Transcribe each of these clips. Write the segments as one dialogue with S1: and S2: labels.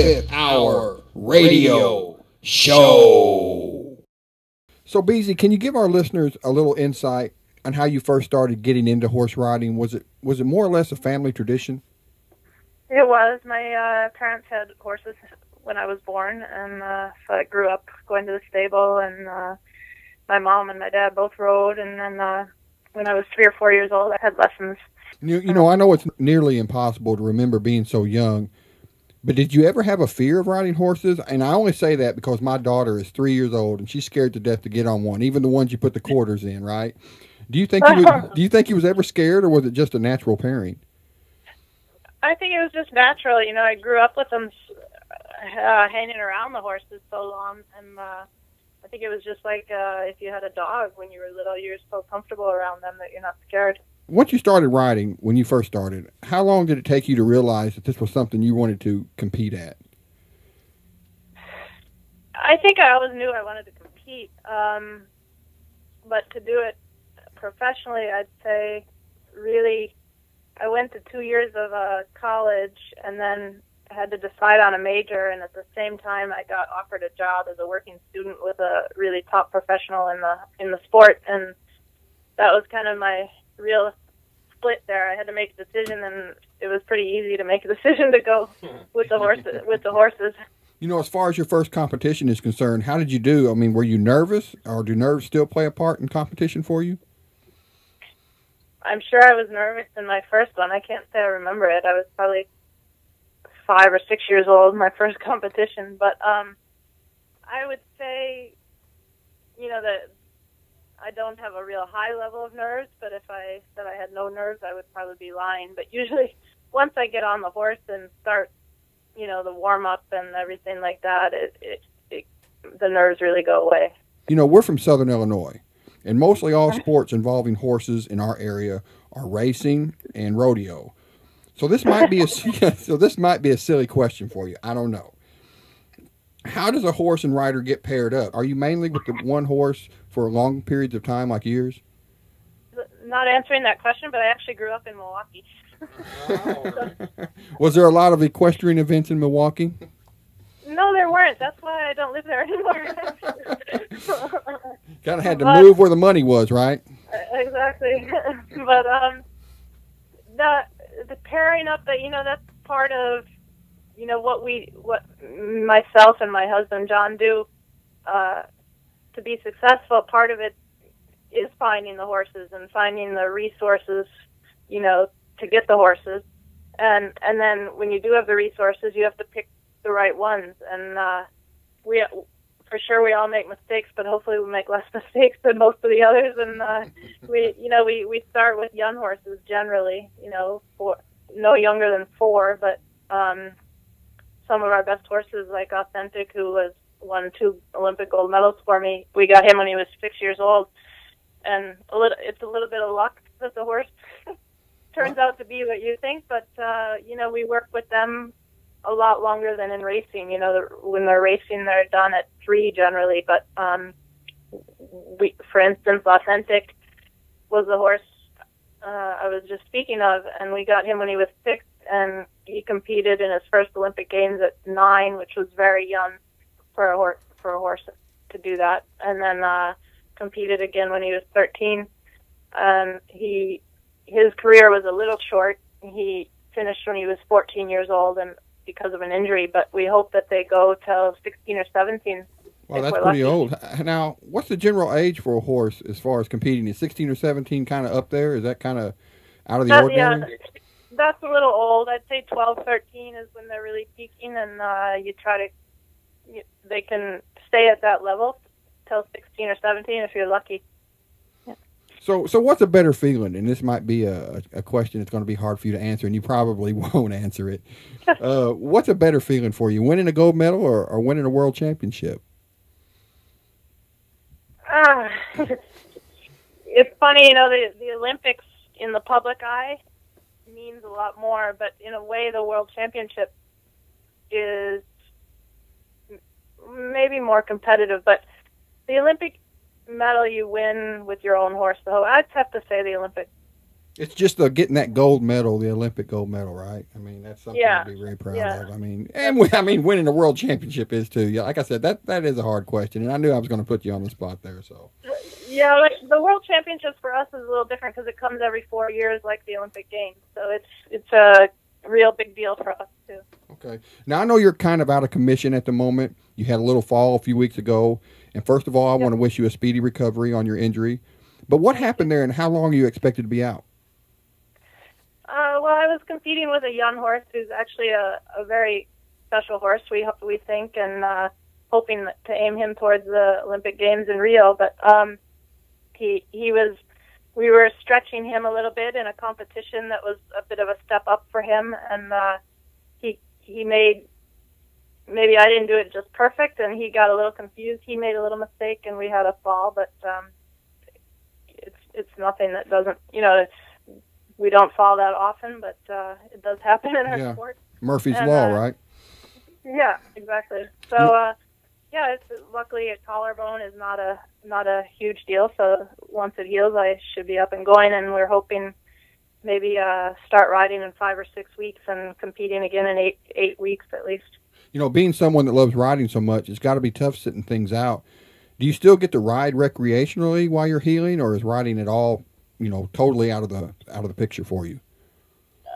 S1: Fifth Hour Radio Show.
S2: So, Beezie, can you give our listeners a little insight on how you first started getting into horse riding? Was it more or less a family tradition?
S3: It was. My parents had horses when I was born, and so I grew up going to the stable, and my mom and my dad both rode, and then when I was 3 or 4 years old, I had lessons.
S2: You know, I know it's nearly impossible to remember being so young, but did you ever have a fear of riding horses? And I only say that because my daughter is 3 years old, and she's scared to death to get on one, even the ones you put the quarters in, right? Do you think he was ever scared, or was it just a natural pairing?
S3: I think it was just natural. You know, I grew up with them hanging around the horses so long, and I think it was just like if you had a dog when you were little, you're so comfortable around them that you're not scared.
S2: Once you started riding, when you first started, how long did it take you to realize that this was something you wanted to compete at?
S3: I think I always knew I wanted to compete, but to do it professionally, I'd say really I went to 2 years of college and then had to decide on a major, and at the same time I got offered a job as a working student with a really top professional in the sport, and that was kind of my real split there. I had to make a decision, and it was pretty easy to make a decision to go with the horses.
S2: You know, as far as your first competition is concerned, how did you do? I mean, were you nervous, or do nerves still play a part in competition for you?
S3: I'm sure I was nervous in my first one. I can't say I remember it. I was probably 5 or 6 years old, my first competition. But I would say, you know, that I don't have a real high level of nerves, but if I said I had no nerves, I would probably be lying. But usually once I get on the horse and start, you know, the warm-up and everything like that, the nerves really go away. You
S2: know, we're from Southern Illinois, and mostly all sports involving horses in our area are racing and rodeo. So this might be a silly question for you. I don't know. How does a horse and rider get paired up? Are you mainly with the one horse for long periods of time, like years?
S3: Not answering that question, but I actually grew up in Milwaukee.
S2: Was there a lot of equestrian events in Milwaukee?
S3: No, there weren't. That's why I don't live there anymore.
S2: Kind of had to move where the money was, right?
S3: Exactly. But the pairing up, that, you know, that's part of, you know, what myself and my husband John do to be successful. Part of it is finding the horses and finding the resources, you know, to get the horses, and then when you do have the resources, you have to pick the right ones. And for sure we all make mistakes, but hopefully we make less mistakes than most of the others. And we start with young horses generally, you know, no younger than 4, but some of our best horses, like Authentic, who won 2 Olympic gold medals for me, we got him when he was 6 years old. And it's a little bit of luck that the horse turns out to be what you think, but you know, we work with them a lot longer than in racing. You know, when they're racing, they're done at 3 generally, but for instance, Authentic was the horse I was just speaking of, and we got him when he was 6, and he competed in his first Olympic Games at 9, which was very young for a horse to do that, and then competed again when he was 13. His career was a little short. He finished when he was 14 years old, and because of an injury, but we hope that they go till 16 or 17.
S2: Well, that's pretty old. Now, what's the general age for a horse as far as competing? Is 16 or 17 kind of up there? Is that kind of out of the ordinary?
S3: Yeah, that's a little old. I'd say 12, 13 is when they're really peaking, and they can stay at that level till 16 or 17 if you're lucky. Yeah.
S2: So what's a better feeling? And this might be a question that's going to be hard for you to answer, and you probably won't answer it. What's a better feeling for you, winning a gold medal or winning a world championship?
S3: It's funny, you know, the Olympics in the public eye means a lot more, but in a way the world championship is maybe more competitive. But the Olympic medal you win with your own horse, though, I'd have to say the Olympic
S2: It's just getting that gold medal, the Olympic gold medal, right? I mean, that's something to be very proud of. I mean, winning the world championship is too. Yeah, like I said, that is a hard question, and I knew I was going to put you on the spot there. So.
S3: Yeah, like the world championships for us is a little different because it comes every 4 years, like the Olympic Games. So it's a real big deal for us too.
S2: Okay. Now I know you're kind of out of commission at the moment. You had a little fall a few weeks ago, and first of all, I want to wish you a speedy recovery on your injury. But what happened there, and how long are you expected to be out?
S3: Well, I was competing with a young horse who's actually a very special horse, we think, and hoping to aim him towards the Olympic Games in Rio. But we were stretching him a little bit in a competition that was a bit of a step up for him, and he made, maybe I didn't do it just perfect, and he got a little confused. He made a little mistake, and we had a fall, but it's nothing that doesn't, we don't fall that often, but it does happen in our sport.
S2: Murphy's Law, right?
S3: Yeah, exactly. So, it's luckily a collarbone is not a huge deal. So once it heals, I should be up and going, and we're hoping maybe start riding in 5 or 6 weeks and competing again in eight weeks at least.
S2: Being someone that loves riding so much, it's got to be tough sitting things out. Do you still get to ride recreationally while you're healing, or is riding at all, totally out of the picture for you?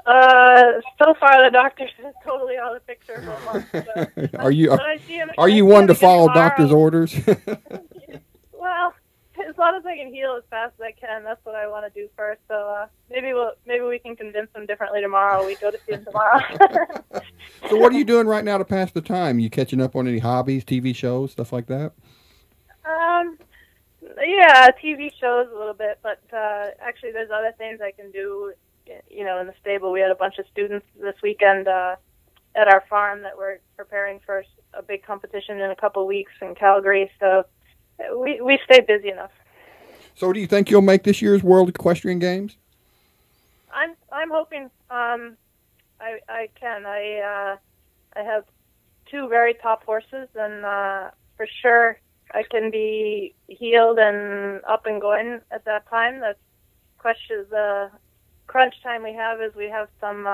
S3: So far the doctor says totally out of the picture for a month. So.
S2: Are you one to follow doctor's orders?
S3: Well, as long as I can heal as fast as I can, that's what I want to do first. So maybe we can convince him differently tomorrow. We go to see him tomorrow.
S2: So what are you doing right now to pass the time? You catching up on any hobbies, TV shows, stuff like that?
S3: Yeah, TV shows a little bit, but actually there's other things I can do. In the stable, we had a bunch of students this weekend at our farm that we're preparing for a big competition in a couple of weeks in Calgary. So we stay busy enough.
S2: So do you think you'll make this year's World Equestrian Games?
S3: I'm hoping I can. I have 2 very top horses, and for sure I can be healed and up and going at that time. The crunch time we have is we have some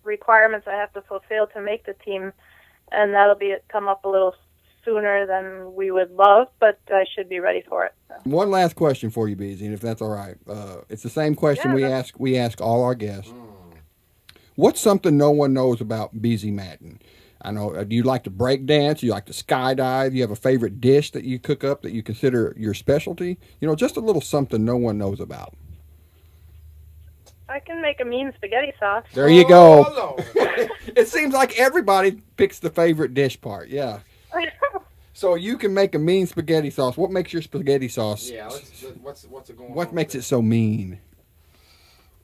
S3: requirements I have to fulfill to make the team, and that'll come up a little sooner than we would love, but I should be ready for it. So.
S2: One last question for you, Beezie, if that's all right. It's the same question we ask all our guests. What's something no one knows about Beezie Madden? I know, do you like to break dance? Do you like to skydive? Do you have a favorite dish that you cook up that you consider your specialty? Just a little something no one knows about.
S3: I can make a mean spaghetti sauce.
S2: There you go. It seems like everybody picks the favorite dish part. Yeah. So you can make a mean spaghetti sauce. What makes your spaghetti sauce?
S1: Yeah. What's it going on?
S2: What makes it so mean?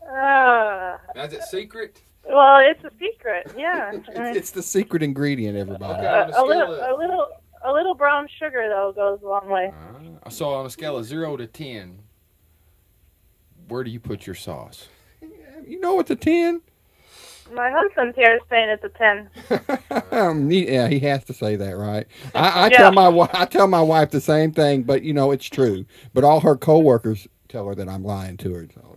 S1: Is it secret?
S3: Well, it's a secret. Yeah.
S2: It's the secret ingredient, everybody.
S1: Okay,
S3: a little brown sugar though goes a long way.
S1: So on a scale of 0 to 10, where do you put your sauce?
S2: It's a 10.
S3: My husband's here is saying it's a 10.
S2: He has to say that, right? I tell my wife the same thing, but it's true. But all her coworkers tell her that I'm lying to her. So,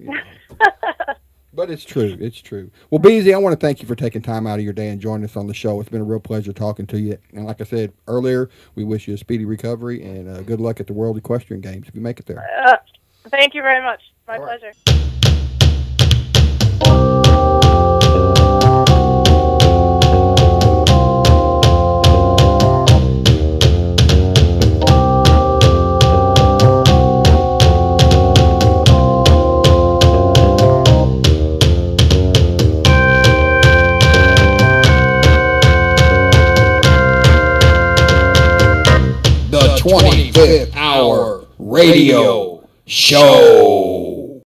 S2: But it's true. It's true. Well, Beezie, I want to thank you for taking time out of your day and joining us on the show. It's been a real pleasure talking to you. And like I said earlier, we wish you a speedy recovery and good luck at the World Equestrian Games if you make it there.
S3: Thank you very much. My pleasure.
S1: The 25th Hour Radio Show.